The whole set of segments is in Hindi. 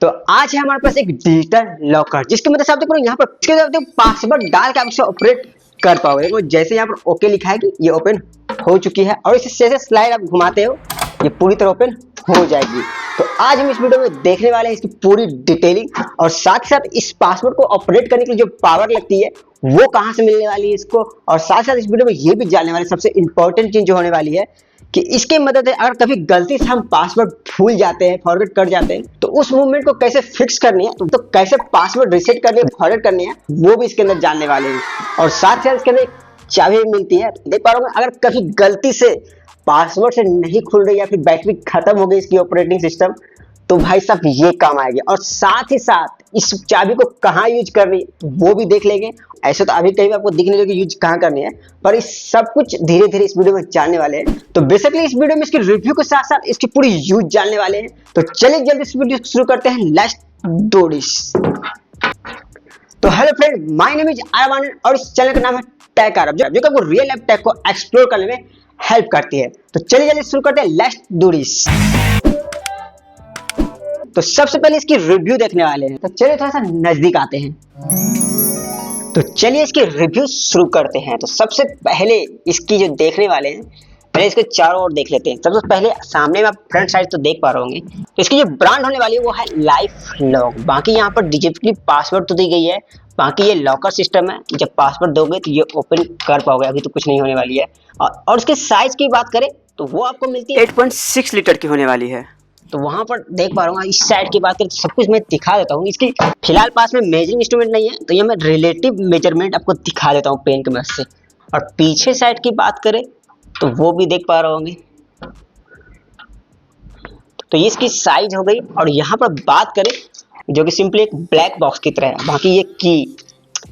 तो आज है हमारे पास एक डिजिटल लॉकर जिसकी मदद से आप देखो यहाँ पर पासवर्ड डाल के आप इसे ऑपरेट कर पाओगे। देखो जैसे यहाँ पर ओके लिखा है कि ये ओपन हो चुकी है और इसे जैसे स्लाइड आप घुमाते हो ये पूरी तरह ओपन हो जाएगी। तो आज हम इस वीडियो में देखने वाले हैं इसकी पूरी डिटेलिंग और साथ ही साथ इस पासवर्ड को ऑपरेट करने के लिए जो पावर लगती है वो कहाँ से मिलने वाली है इसको, और साथ साथ इस वीडियो में ये भी जानने वाले सबसे इंपॉर्टेंट चीज जो होने वाली है कि इसके मदद से अगर कभी गलती से हम पासवर्ड भूल जाते हैं, फॉरगेट कर जाते हैं, तो उस मूवमेंट को कैसे फिक्स करनी है, तो कैसे पासवर्ड रीसेट करनी है, फॉरगेट करनी है, वो भी इसके अंदर जानने वाले हैं। और साथ ही साथ इसके अंदर एक चाबी मिलती है। देख पा रहे हो अगर कभी गलती से पासवर्ड से नहीं खुल रही या फिर बैटरी खत्म हो गई इसकी ऑपरेटिंग सिस्टम, तो भाई साहब ये काम आएगी। और साथ ही साथ इस चाबी को कहाँ यूज करनी है वो भी देख लेंगे। ऐसे तो अभी कहीं आपको दिख नहीं रहा कि यूज कहाँ करनी है, पर इस सब कुछ धीरे धीरे इस वीडियो में जानने वाले हैं। तो बेसिकली इस वीडियो में इसकी रिव्यू के साथ साथ इसकी पूरी यूज जानने वाले हैं। तो चलिए जल्दी इस वीडियो शुरू करते हैं। Let's do this. तो hello friend, my name is Ayvaan और इस चैनल का नाम है टेक अरब, जो कि आपको रियल लाइफ टेक को एक्सप्लोर करने में हेल्प करती है। तो चलिए जल्दी शुरू करते हैं। Let's do this. तो सबसे पहले इसकी रिव्यू देखने वाले हैं। तो चलिए थोड़ा सा नजदीक आते हैं। तो चलिए इसकी रिव्यू शुरू करते हैं। तो सबसे पहले इसकी जो देखने वाले हैं, पहले इसके चारों ओर देख लेते हैं। सबसे पहले सामने में आप फ्रंट साइड तो देख पा रहे होंगे। तो इसकी जो ब्रांड होने वाली है वो है लाइफ लॉक। बाकी यहाँ पर डिजिटली पासवर्ड तो दी गई है, बाकी ये लॉकर सिस्टम है। जब पासवर्ड दोगे तो ये ओपन कर पाओगे, अभी तो कुछ नहीं होने वाली है। और उसके साइज की बात करें तो वो आपको मिलती है 8.6 लीटर की होने वाली है। तो वहां पर देख पा रहा हूँ। इस साइड की बात करें तो सब कुछ मैं दिखा देता हूँ। इसकी फिलहाल पास में मेजरिंग इंस्ट्रूमेंट नहीं है, तो ये मैं रिलेटिव मेजरमेंट आपको दिखा देता हूँ पेन की मदद से। और पीछे साइड की बात करें तो वो भी देख पा रहे होंगे। तो ये इसकी साइज हो गई। और यहाँ पर बात करें जो कि सिंपली एक ब्लैक बॉक्स की तरह है। बाकी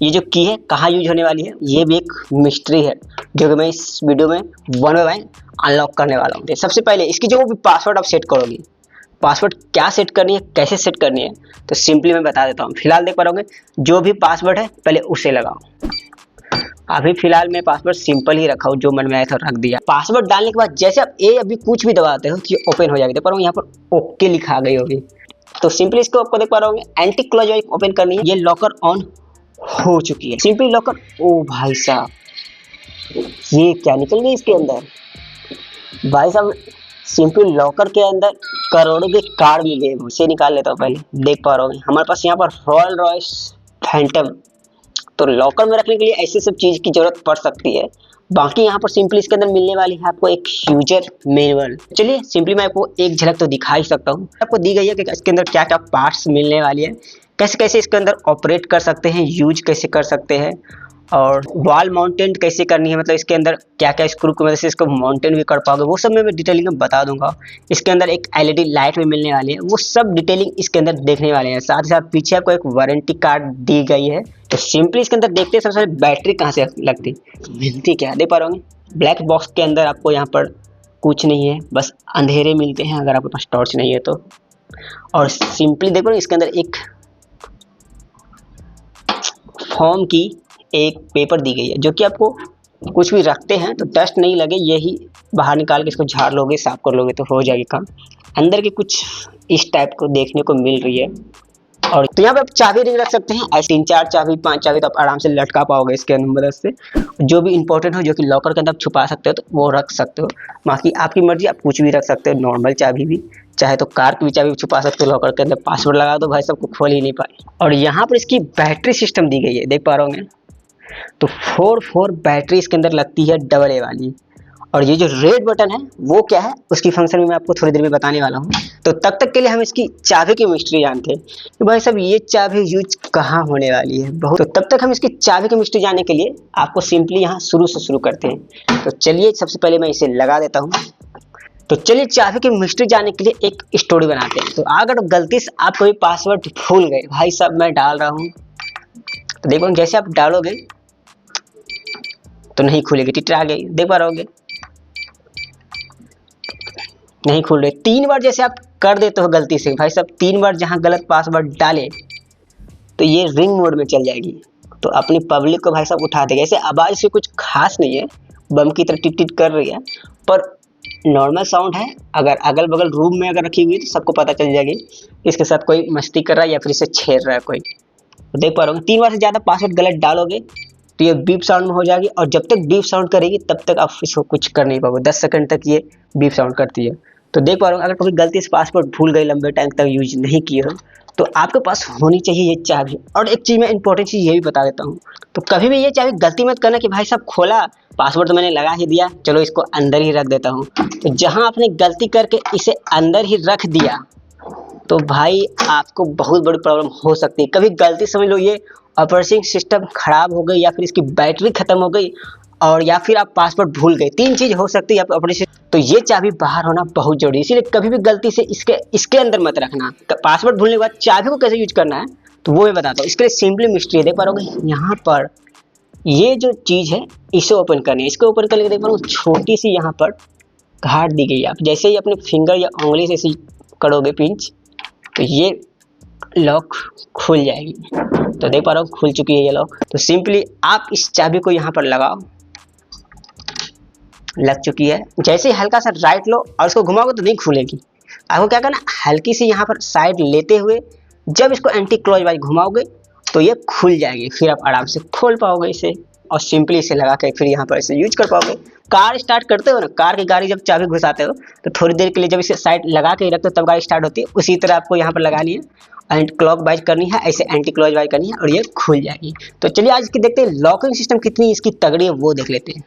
ये जो की है कहाँ यूज होने वाली है ये भी एक मिस्ट्री है, जो कि मैं इस वीडियो में वन बाय वन अनलॉक करने वाला हूँ। सबसे पहले इसकी जो भी पासवर्ड आप सेट करोगे, पासवर्ड क्या सेट करनी है, कैसे सेट करनी है, तो सिंपली मैं बता देता हूँ। फिलहाल देख पा रहे होंगे जो भी पासवर्ड है पहले उसे लगाओ। अभी फिलहाल मैं पासवर्ड सिंपल ही रखा हूँ, जो मन में आया था रख दिया। पासवर्ड डालने के बाद जैसे आप अभी कुछ भी दबाते हो तो ये ओपन हो जाएगी। देख पा रहा हूँ यहाँ पर ओके लिखा गई होगी। तो सिंपली इसको आपको देख पा रहे होंगे एंटी क्लोज ओपन करनी है। ये लॉकर ऑन हो चुकी है। सिंपली लॉकर, ओ भाई साहब ये क्या निकल गई इसके अंदर। भाई साहब सिंपली लॉकर के अंदर करोड़ों के कार्ड मिल गए। उसे निकाल लेता हूँ पहले। देख पा रहे हो हमारे पास यहाँ पर रॉयल रॉयस फैंटम। तो लॉकर में रखने के लिए ऐसे सब चीज की जरूरत पड़ सकती है। बाकी यहाँ पर सिंपली इसके अंदर मिलने वाली है आपको एक यूजर मैनुअल। चलिए सिंपली मैं आपको एक झलक तो दिखा ही सकता हूँ। आपको दी गई है कि इसके अंदर क्या क्या पार्ट्स मिलने वाली है, कैसे कैसे इसके अंदर ऑपरेट कर सकते हैं, यूज कैसे कर सकते हैं, और वॉल माउंटेन कैसे करनी है, मतलब इसके अंदर क्या क्या स्क्रू की मदद से इसको माउंटेन भी कर पाओगे, वो सब मैं डिटेलिंग में बता दूंगा। इसके अंदर एक एलईडी लाइट भी मिलने वाली है, वो सब डिटेलिंग इसके अंदर देखने वाले हैं। साथ ही साथ पीछे आपको एक वारंटी कार्ड दी गई है। तो सिंपली इसके अंदर देखते हैं सबसे पहले बैटरी कहाँ से लगती मिलती क्या। देख पा रहे होंगे ब्लैक बॉक्स के अंदर आपको यहाँ पर कुछ नहीं है, बस अंधेरे मिलते हैं अगर आपके पास टॉर्च नहीं है तो। और सिंपली देखो इसके अंदर एक फॉर्म की एक पेपर दी गई है, जो कि आपको कुछ भी रखते हैं तो डस्ट नहीं लगे, यही बाहर निकाल के इसको झाड़ लोगे, साफ कर लोगे तो हो जाएगी काम। अंदर के कुछ इस टाइप को देखने को मिल रही है। और तो यहाँ पे आप चाबी रिंग रख सकते हैं। ऐसे 3-4 चाबी 5 चाबी तो आप आराम से लटका पाओगे इसके मदद से। जो भी इंपॉर्टेंट हो, जो कि लॉकर के अंदर आप छुपा सकते हो तो वो रख सकते हो। बाकी आपकी मर्जी, आप कुछ भी रख सकते हो। नॉर्मल चाबी भी, चाहे तो कार की भी चाबी छुपा सकते हो लॉकर के अंदर। पासवर्ड लगा दो भाई सबको खोल ही नहीं पाए। और यहाँ पर इसकी बैटरी सिस्टम दी गई है, देख पा रहे होंगे। तो 4 बैटरी इसके अंदर लगती है, डबल ए वाली। और ये जो रेड बटन है वो क्या है, उसकी फंक्शन भी मैं आपको थोड़ी देर में बताने वाला हूँ। तो तब तक के लिए हम इसकी चाबी की मिस्ट्री जानते हैं कि भाई साहब ये चाबी यूज कहाँ होने वाली है बहुत। तो तब तक हम इसकी चाबी की मिस्ट्री जानने के लिए आपको सिंपली यहाँ शुरू से शुरू करते हैं। तो चलिए सबसे पहले मैं इसे लगा देता हूँ। तो चलिए चाबी की मिस्ट्री जानने के लिए एक स्टोरी बनाते हैं। तो अगर गलती से आप कोई पासवर्ड भूल गए, भाई साहब मैं डाल रहा हूँ, तो देखो जैसे आप डालोगे तो नहीं खुलेगी, टिटरा गई। देख पा रहे नहीं खुल रहे। 3 बार जैसे आप कर देते हो गलती से, भाई साहब 3 बार जहां गलत पासवर्ड डाले तो ये रिंग मोड में चल जाएगी। तो अपनी पब्लिक को भाई साहब उठा देगा। ऐसे आवाज से कुछ खास नहीं है, बम की तरह टिट टिट कर रही है, पर नॉर्मल साउंड है, अगर अगल बगल रूम में अगर रखी हुई है तो सबको पता चल जाएगी इसके साथ कोई मस्ती कर रहा है या फिर इसे छेड़ रहा है कोई। तो देख पा रहे होंगे 3 बार से ज़्यादा पासवर्ड गलत डालोगे तो ये बीप साउंड में हो जाएगी, और जब तक बीप साउंड करेगी तब तक आप इसको कुछ कर नहीं पाओगे। 10 सेकंड तक ये बीप साउंड करती है। तो देख पा रहे हो, अगर कभी गलती से पासवर्ड भूल गए, लंबे टाइम तक यूज नहीं किए हो, तो आपके पास होनी चाहिए ये चाबी। और एक चीज़ मैं इंपॉर्टेंट चीज़ ये भी बता देता हूँ, तो कभी भी ये चाबी गलती मत करना कि भाई साहब खोला पासवर्ड तो मैंने लगा ही दिया, चलो इसको अंदर ही रख देता हूँ। तो जहाँ आपने गलती करके इसे अंदर ही रख दिया तो भाई आपको बहुत बड़ी प्रॉब्लम हो सकती है। कभी गलती समझ लो ये ऑपरेटिंग सिस्टम खराब हो गई, या फिर इसकी बैटरी खत्म हो गई, और या फिर आप पासवर्ड भूल गए, 3 चीज हो सकती है आप ऑपरेटिंग। तो ये चाबी बाहर होना बहुत जरूरी है, इसीलिए कभी भी गलती से इसके अंदर मत रखना। पासवर्ड भूलने के बाद चाबी को कैसे यूज करना है तो वो मैं बताता हूँ। इसके लिए सिंपली मिस्ट्री है, देख पा रहे हो यहाँ पर ये जो चीज है इसे ओपन करनी है। इसको ओपन करने के देख पा रहे हो छोटी सी यहाँ पर घाट दी गई है। आप जैसे ही अपने फिंगर या उंगली से ऐसे करोगे पिंच तो ये लॉक खुल जाएगी। तो देख पा रहा हूँ खुल चुकी है ये लॉक। तो सिंपली आप इस चाबी को यहाँ पर लगाओ, लग चुकी है। जैसे ही हल्का सा राइट लो और इसको घुमाओगे तो नहीं खुलेगी। आपको क्या करना, हल्की सी यहाँ पर साइड लेते हुए जब इसको एंटी क्लॉज वाइज घुमाओगे तो ये खुल जाएगी, फिर आप आराम से खोल पाओगे इसे, और सिंपली इसे लगा के फिर यहाँ पर इसे यूज कर पाओगे। कार स्टार्ट करते हो ना, कार की गाड़ी जब चाबी घुसाते हो तो थोड़ी देर के लिए जब इसे साइड लगा के रखते हो तब गाड़ी स्टार्ट होती है, उसी तरह आपको यहाँ पर लगानी है एंड क्लॉक वाइज करनी है, ऐसे एंटी क्लॉक वाइज करनी है और ये खुल जाएगी। तो चलिए आज की देखते हैं लॉकिंग सिस्टम कितनी इसकी तगड़ी है वो देख लेते हैं।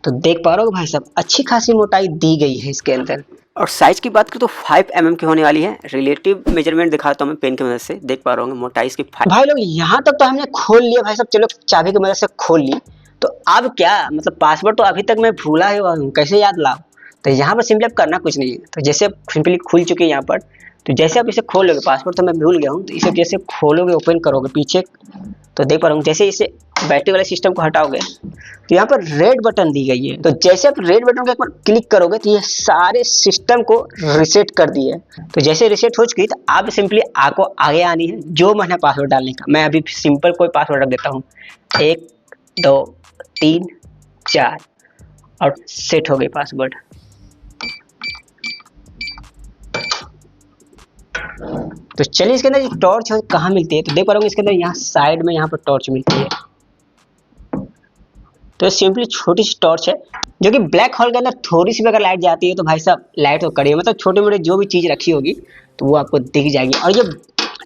तो देख पा रहे हो भाई साहब अच्छी खासी मोटाई दी गई है इसके अंदर, और साइज की बात करें तो 5 mm की होने वाली है। रिलेटिव मेजरमेंट दिखाता हूँ मैं पेन की मदद से, देख पा रहे होंगे मोटाई इसकी 5। भाई लोग यहाँ तक तो हमने खोल लिया भाई साहब, चलो चाबी की मदद से खोल ली। तो अब क्या मतलब पासवर्ड तो अभी तक मैं भूला ही हूँ, कैसे याद लाऊं। तो यहाँ पर सिंपली अब करना कुछ नहीं है। तो जैसे अब सिंपली खुल चुकी है यहाँ पर, तो जैसे आप इसे खोलोगे, पासवर्ड तो मैं भूल गया हूँ, तो इसे जैसे खोलोगे ओपन करोगे पीछे, तो देख पा रहा हूँ जैसे इसे बैटरी वाले सिस्टम को हटाओगे तो यहाँ पर रेड बटन दी गई है। तो जैसे आप रेड बटन को एक बार क्लिक करोगे तो ये सारे सिस्टम को रिसेट कर दिए। तो जैसे रिसेट हो चुकी तो आप सिंपली आपको आगे आनी है जो मन है पासवर्ड डालने का। मैं अभी सिंपल कोई पासवर्ड रख देता हूँ 1 2 3 4 और सेट हो गई पासवर्ड। तो चलिए इसके अंदर एक टॉर्च कहाँ मिलती है, तो देख पा रहा हूँ इसके अंदर यहाँ साइड में यहाँ पर टॉर्च मिलती है। तो सिंपली छोटी सी टॉर्च है जो कि ब्लैक होल के अंदर थोड़ी सी भी अगर लाइट जाती है तो भाई साहब लाइट तो कड़ी है, मतलब छोटे मोटे जो भी चीज़ रखी होगी तो वो आपको दिख जाएगी। और ये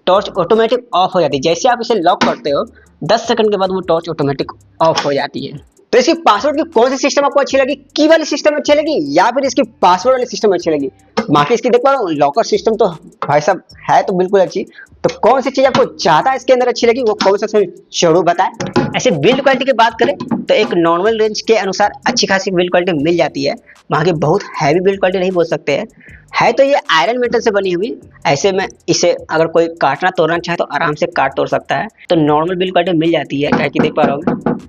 टॉर्च ऑटोमेटिक ऑफ हो जाती है, जैसे आप इसे लॉक करते हो 10 सेकंड के बाद वो टॉर्च ऑटोमेटिक ऑफ हो जाती है। तो इसकी पासवर्ड की कौन सी सिस्टम आपको अच्छी लगी, की वाली सिस्टम अच्छी लगी या फिर इसकी पासवर्ड वाली सिस्टम अच्छी लगी। बाकी इसकी देख पा रहा हूँ लॉकर सिस्टम तो भाई साहब है तो बिल्कुल अच्छी। तो कौन सी चीज आपको ज्यादा इसके अंदर अच्छी लगी वो कौन सा जरूर बताएं। ऐसे बिल्ड क्वालिटी की बात करें तो एक नॉर्मल रेंज के अनुसार अच्छी खासी बिल्ड क्वालिटी मिल जाती है। वहाँ की बहुत हैवी बिल्ड क्वालिटी नहीं बोल सकते हैं, है तो ये आयरन मेटल से बनी हुई। ऐसे में इसे अगर कोई काटना तोड़ना चाहे तो आराम से काट तोड़ सकता है। तो नॉर्मल बिल्ड क्वालिटी मिल जाती है, क्या कि देख पा रहा हूँ।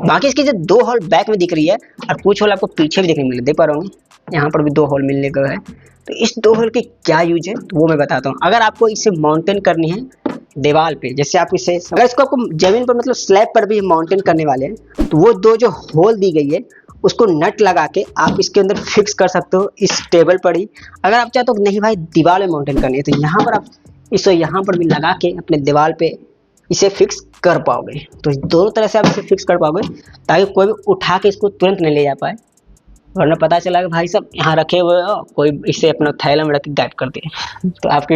बाकी इसकी जो 2 होल बैक में दिख रही है और कुछ होल आपको पीछे भी देखने मिले, देख पा रहा हूँ यहाँ पर भी 2 होल मिलने का है। तो इस 2 होल की क्या यूज है तो वो मैं बताता हूँ। अगर आपको इसे माउंटेन करनी है दीवार पे, जैसे आप इसे अगर इसको आपको जमीन पर मतलब स्लैब पर भी माउंटेन करने वाले हैं तो वो 2 जो होल दी गई है उसको नट लगा के आप इसके अंदर फिक्स कर सकते हो इस टेबल पर ही। अगर आप चाहते हो नहीं भाई दीवार में माउंटेन करनी है तो यहाँ पर आप इसे यहाँ पर भी लगा के अपने दीवार पे इसे फिक्स कर पाओगे। तो दोनों तरह से आप इसे फिक्स कर पाओगे ताकि कोई भी उठा के इसको तुरंत नहीं ले जा पाए, वरना पता चला कि भाई साहब यहाँ रखे हुए हो कोई इसे अपना थैला में रख के गायब कर दिए तो आपके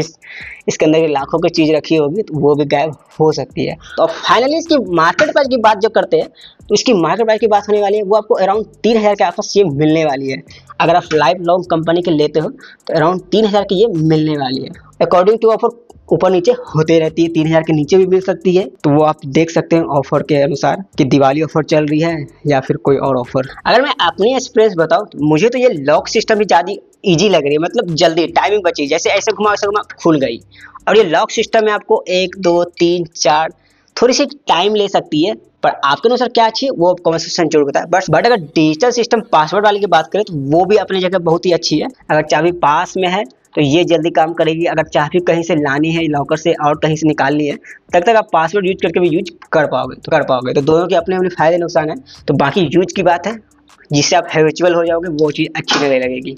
इसके अंदर लाखों की चीज़ रखी होगी तो वो भी गायब हो सकती है। तो फाइनली इसकी मार्केट प्राइस की बात जो करते हैं तो इसकी मार्केट प्राइस की बात होने वाली है वो आपको अराउंड 3000 के आसपास ये मिलने वाली है। अगर आप लाइफ लॉन्ग कंपनी के लेते हो तो अराउंड 3000 की ये मिलने वाली है। अकॉर्डिंग टू ऑफर ऊपर नीचे होते रहती है, 3000 के नीचे भी मिल सकती है। तो वो आप देख सकते हैं ऑफर के अनुसार कि दिवाली ऑफर चल रही है या फिर कोई और ऑफर। अगर मैं अपनी एक्सपीरियंस बताऊं तो मुझे तो ये लॉक सिस्टम भी ज़्यादा इजी लग रही है, मतलब जल्दी टाइमिंग बची, जैसे ऐसे घुमा खुल गई। और ये लॉक सिस्टम में आपको 1 2 3 4 थोड़ी सी टाइम ले सकती है, पर आपके अनुसार क्या अच्छी है वो कमेंट सेक्शन जरूर बताएं। बट अगर डिजिटल सिस्टम पासवर्ड वाली की बात करें तो वो भी अपनी जगह बहुत ही अच्छी है। अगर चाबी पास में है तो ये जल्दी काम करेगी, अगर चाबी कहीं से लानी है लॉकर से और कहीं से निकालनी है तब तक आप पासवर्ड यूज करके भी यूज कर पाओगे तो दोनों के अपने अपने फायदे नुकसान है। तो बाकी यूज की बात है, जिससे आप हैबिचुअल हो जाओगे, वो चीज़ अच्छी नहीं लगेगी।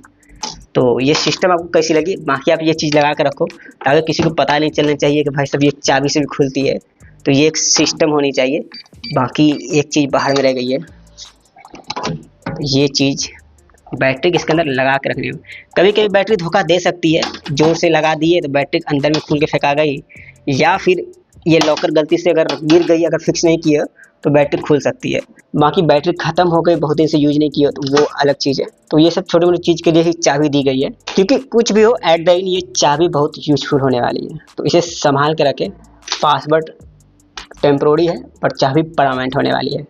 तो ये सिस्टम आपको कैसी लगी, बाकी आप ये चीज़ लगा के रखो ताकि किसी को पता नहीं चलना चाहिए कि भाई साहब ये चाबी से भी खुलती है। तो ये एक सिस्टम होनी चाहिए। बाकी एक चीज़ बाहर में रह गई है, ये चीज़ बैटरी इसके अंदर लगा के रखनी हो। कभी कभी बैटरी धोखा दे सकती है, जोर से लगा दिए तो बैटरी अंदर में खुल के फेंका गई, या फिर ये लॉकर गलती से अगर गिर गई, अगर फिक्स नहीं किया तो बैटरी खुल सकती है। बाकी बैटरी ख़त्म हो गई, बहुत दिन से यूज नहीं किया तो वो अलग चीज़ है। तो ये सब छोटी मोटी चीज़ के लिए ही चाबी दी गई है, क्योंकि कुछ भी हो एट द एंड ये चाबी बहुत यूजफुल होने वाली है। तो इसे संभाल के रखें। पासवर्ड टेम्प्रोरी है पर चाबी परमानेंट होने वाली है।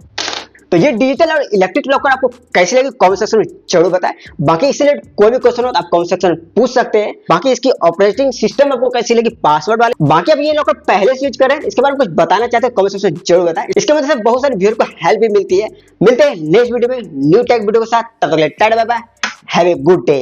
तो ये डिजिटल और इलेक्ट्रिक लॉकर आपको कैसे लगे कमेंट सेक्शन में जरूर बताएं। बाकी इससे रिलेटेड कोई भी क्वेश्चन हो तो आप कमेंट सेक्शन में पूछ सकते हैं। बाकी इसकी ऑपरेटिंग सिस्टम आपको कैसी लगी, पासवर्ड वाले, बाकी आप ये लॉकर पहले से यूज करें, इसके बारे में कुछ बताना चाहते हैं कमेंट सेक्शन में जरूर बताएं। इसके वजह से बहुत सारे व्यूअर को हेल्प भी मिलती है। मिलते हैं नेक्स्ट वीडियो में न्यू टेक वीडियो के साथ, तब तक के लिए टाटा bye bye, have a good day.